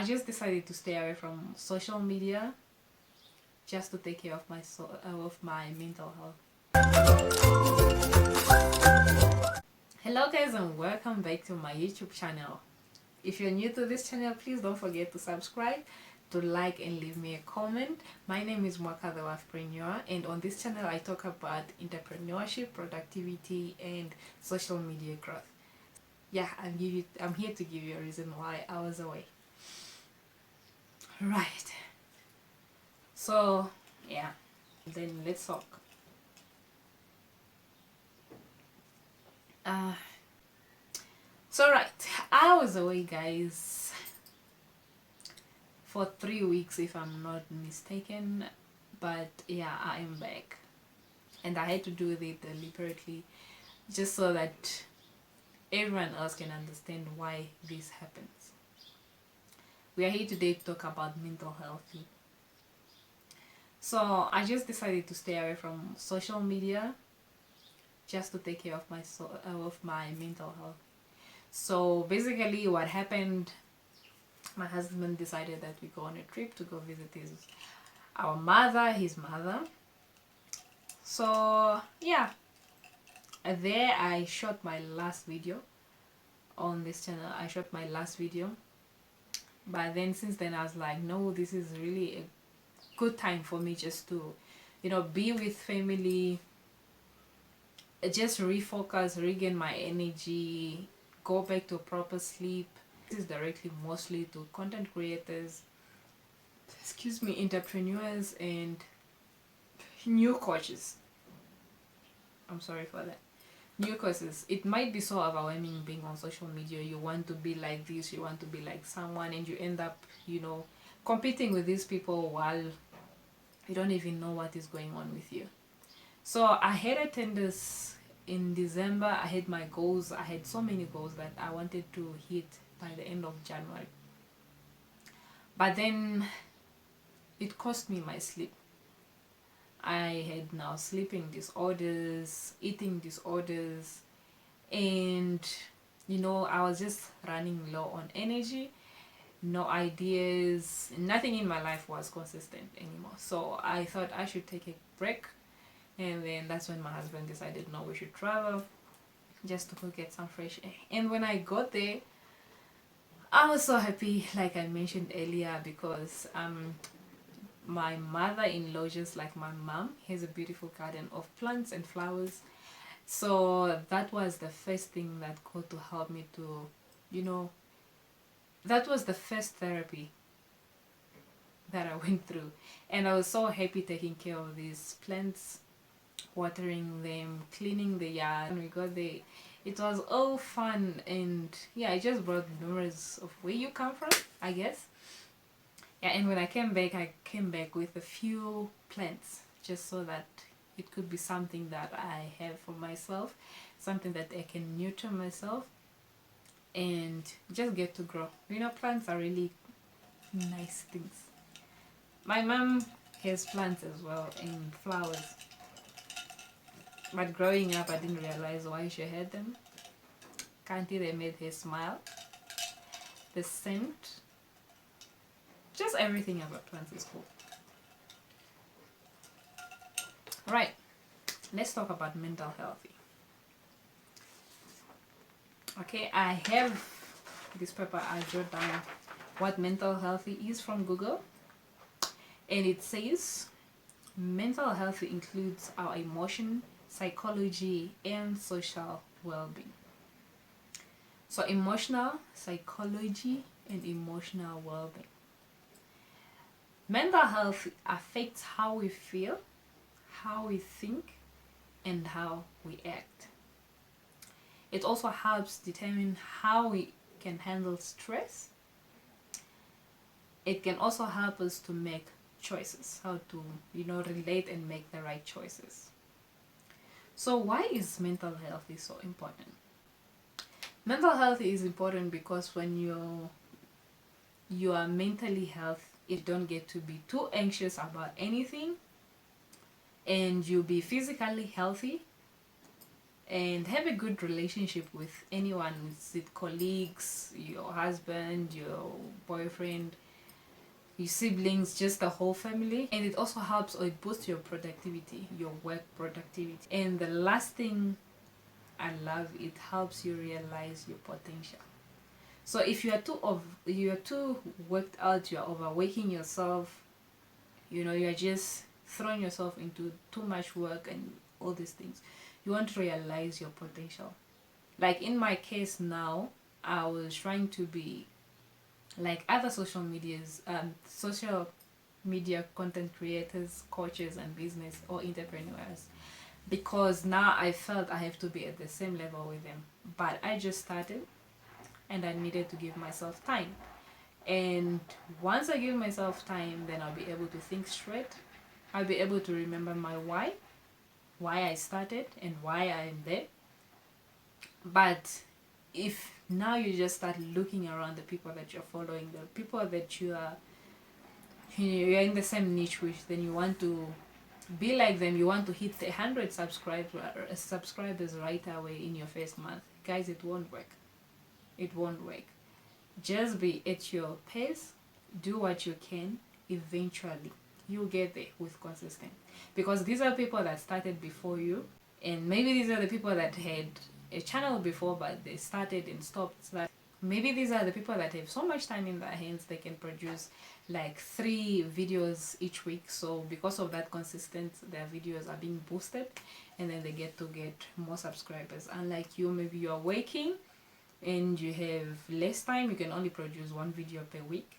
I just decided to stay away from social media just to take care of my mental health. Hello guys, and welcome back to my YouTube channel. If you're new to this channel, please don't forget to subscribe, to like and leave me a comment. My name is Mwaka the Wifepreneur, and on this channel I talk about entrepreneurship, productivity and social media growth. Yeah, I'm here to give you a reason why I was away. Right. So yeah, then let's talk. So right, I was away, guys, for 3 weeks if I'm not mistaken, but yeah, I am back, and I had to do it deliberately just so that everyone else can understand why this happens. We are here today to talk about mental health. So I just decided to stay away from social media just to take care of my mental health. So basically what happened, my husband decided that we go on a trip to go visit his mother. So yeah, there I shot my last video on this channel. But then since then I was like, no, this is really a good time for me just to, be with family, just refocus, regain my energy, go back to proper sleep. This is directly mostly to content creators, entrepreneurs and new coaches. I'm sorry for that. New coaches. It might be so overwhelming being on social media. You want to be like this, you want to be like someone, and you end up, competing with these people while you don't even know what is going on with you. So I had attendance in December. I had my goals. I had so many goals that I wanted to hit by the end of January. But then it cost me my sleep. I had now sleeping disorders, eating disorders, and I was just running low on energy, no ideas, nothing in my life was consistent anymore. So I thought I should take a break, and then that's when my husband decided, no, we should travel just to go get some fresh air. And when I got there, I was so happy, like I mentioned earlier, because my mother-in-law, just like my mom, has a beautiful garden of plants and flowers. So that was the first thing that got to help me to, that was the first therapy that I went through. And I was so happy taking care of these plants, watering them, cleaning the yard. When we got there, it was all fun, and yeah, it just brought memories of where you come from, I guess. Yeah, and when I came back with a few plants, just so that it could be something that I have for myself, something that I can nurture myself and just get to grow. Plants are really nice things. My mom has plants as well and flowers, but growing up I didn't realize why she had them. Can't they made her smile, the scent, just everything about plants is cool. Right, let's talk about mental health. Okay, I have this paper. I wrote down what mental health is from Google, and it says mental health includes our emotion, psychology and social well-being. So emotional, psychology and emotional well-being. Mental health affects how we feel, how we think and how we act. It also helps determine how we can handle stress. It can also help us to make choices, how to relate and make the right choices. So why is mental health so important? Mental health is important because when you are mentally healthy, you don't get to be too anxious about anything, and you'll be physically healthy, and have a good relationship with anyone, with colleagues, your husband, your boyfriend, your siblings, just the whole family. And it also helps, or it boosts your productivity, your work productivity. And the last thing I love, it helps you realize your potential. So if you are too worked out, you are overworking yourself, you are just throwing yourself into too much work and all these things, you want to realize your potential. Like in my case now, I was trying to be like other social media content creators, coaches, and business or entrepreneurs, because now I felt I have to be at the same level with them. But I just started, and I needed to give myself time. And once I give myself time, then I'll be able to think straight. I'll be able to remember my why I started and why I am there. But if now you just start looking around the people that you're following, the people that you're in the same niche with, then you want to be like them, you want to hit 100 subscribers right away in your first month. Guys, it won't work. It won't work. Just be at your pace, do what you can. Eventually you'll get there with consistent, because these are people that started before you, and maybe these are the people that had a channel before but they started and stopped. Maybe these are the people that have so much time in their hands they can produce like 3 videos each week. So because of that consistent, their videos are being boosted, and then they get more subscribers. Unlike you, maybe you're working and you have less time, you can only produce 1 video per week.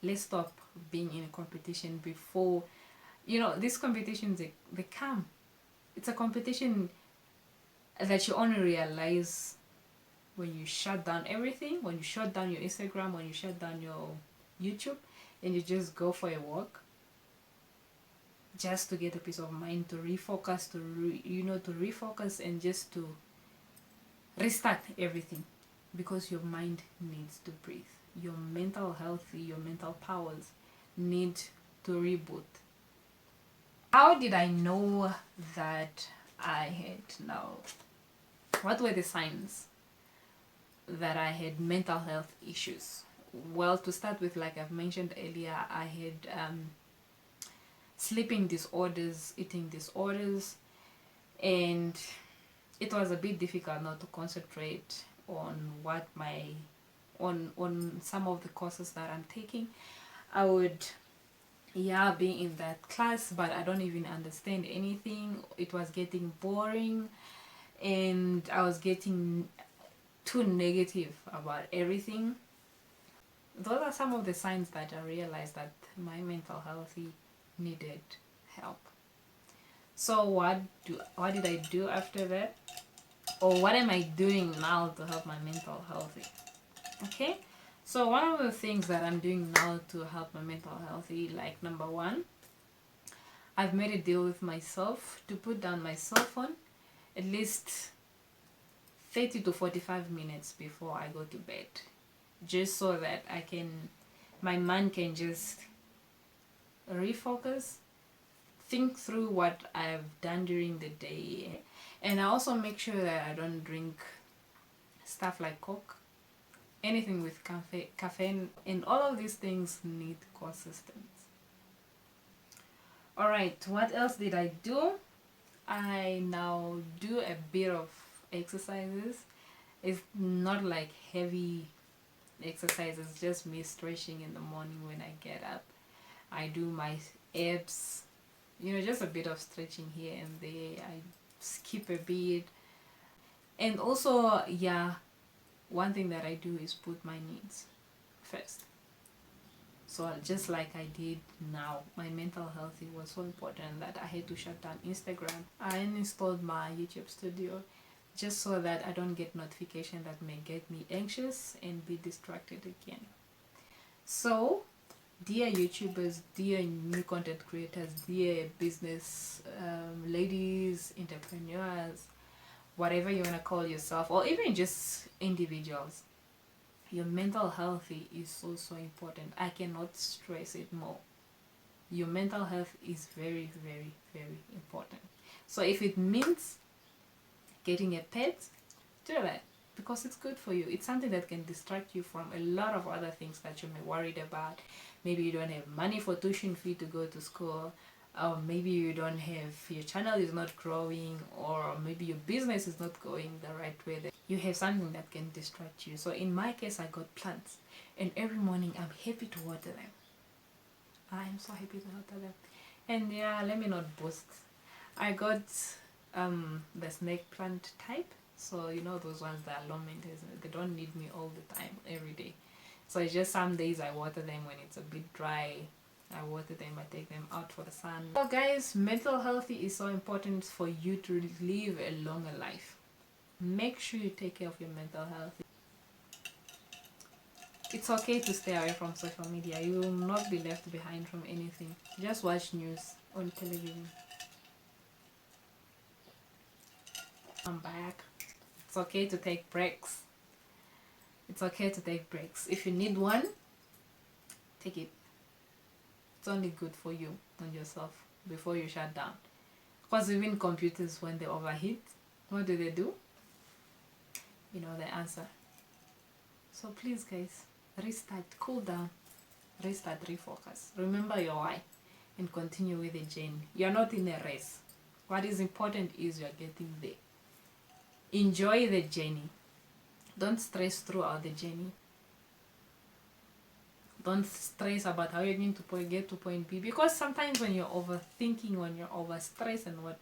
Let's stop being in a competition before, these competitions, they come. It's a competition that you only realize when you shut down everything, when you shut down your Instagram, when you shut down your YouTube, and you just go for a walk, just to get a peace of mind, to refocus, to refocus, and just to restart everything, because your mind needs to breathe. Your mental health, your mental powers need to reboot. How did I know that I had now? What were the signs that I had mental health issues? Well, to start with, like I've mentioned earlier, I had sleeping disorders, eating disorders, and it was a bit difficult not to concentrate on on some of the courses that I'm taking. I would be in that class, but I don't even understand anything. It was getting boring, and I was getting too negative about everything. Those are some of the signs that I realized that my mental health needed help. So what did I do after that? Or what am I doing now to help my mental health? Okay, so one of the things that I'm doing now to help my mental health, like number 1, I've made a deal with myself to put down my cell phone at least 30 to 45 minutes before I go to bed, just so that my mind can just refocus, think through what I've done during the day. And I also make sure that I don't drink stuff like Coke, anything with caffeine, and all of these things need consistency. Alright, what else did I do? I now do a bit of exercises. It's not like heavy exercises, just me stretching in the morning when I get up. I do my abs, just a bit of stretching here and there. I skip a bit. And also, one thing that I do is put my needs first. So just like I did now, my mental health was so important that I had to shut down Instagram. I installed my YouTube studio just so that I don't get notification that may get me anxious and be distracted again. So, dear YouTubers, dear new content creators, dear business ladies, entrepreneurs, whatever you want to call yourself, or even just individuals, your mental health is so important. I cannot stress it more. Your mental health is very, very, very important. So if it means getting a pet, do that, because it's good for you. It's something that can distract you from a lot of other things that you may worried about. Maybe you don't have money for tuition fee to go to school, or maybe you don't have, your channel is not growing, or maybe your business is not going the right way. That you have something that can distract you. So in my case, I got plants, and every morning I'm happy to water them. I'm so happy to water them. And yeah, let me not boast, I got the snake plant type. So you know those ones that are low maintenance, they don't need me all the time, every day. So it's just some days I water them when it's a bit dry. I water them, I take them out for the sun. So guys, mental health is so important for you to live a longer life. Make sure you take care of your mental health. It's okay to stay away from social media. You will not be left behind from anything. Just watch news on television. I'm back. It's okay to take breaks. It's okay to take breaks. If you need one, take it. It's only good for you and yourself before you shut down. Because even computers, when they overheat, what do? You know the answer. So please guys, restart, cool down, restart, refocus. Remember your why and continue with the journey. You're not in a race. What is important is you're getting there. Enjoy the journey. Don't stress throughout the journey. Don't stress about how you're going to get to point B, because sometimes when you're overthinking, when you're overstressed and what,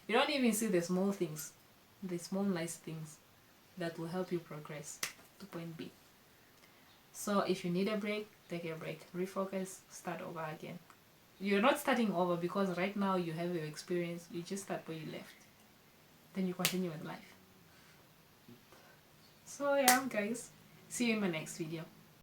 you don't even see the small things, the small nice things that will help you progress to point B. So if you need a break, take a break, refocus, start over again. You're not starting over because right now you have your experience, you just start where you left. Then you continue with life. So yeah guys, see you in my next video.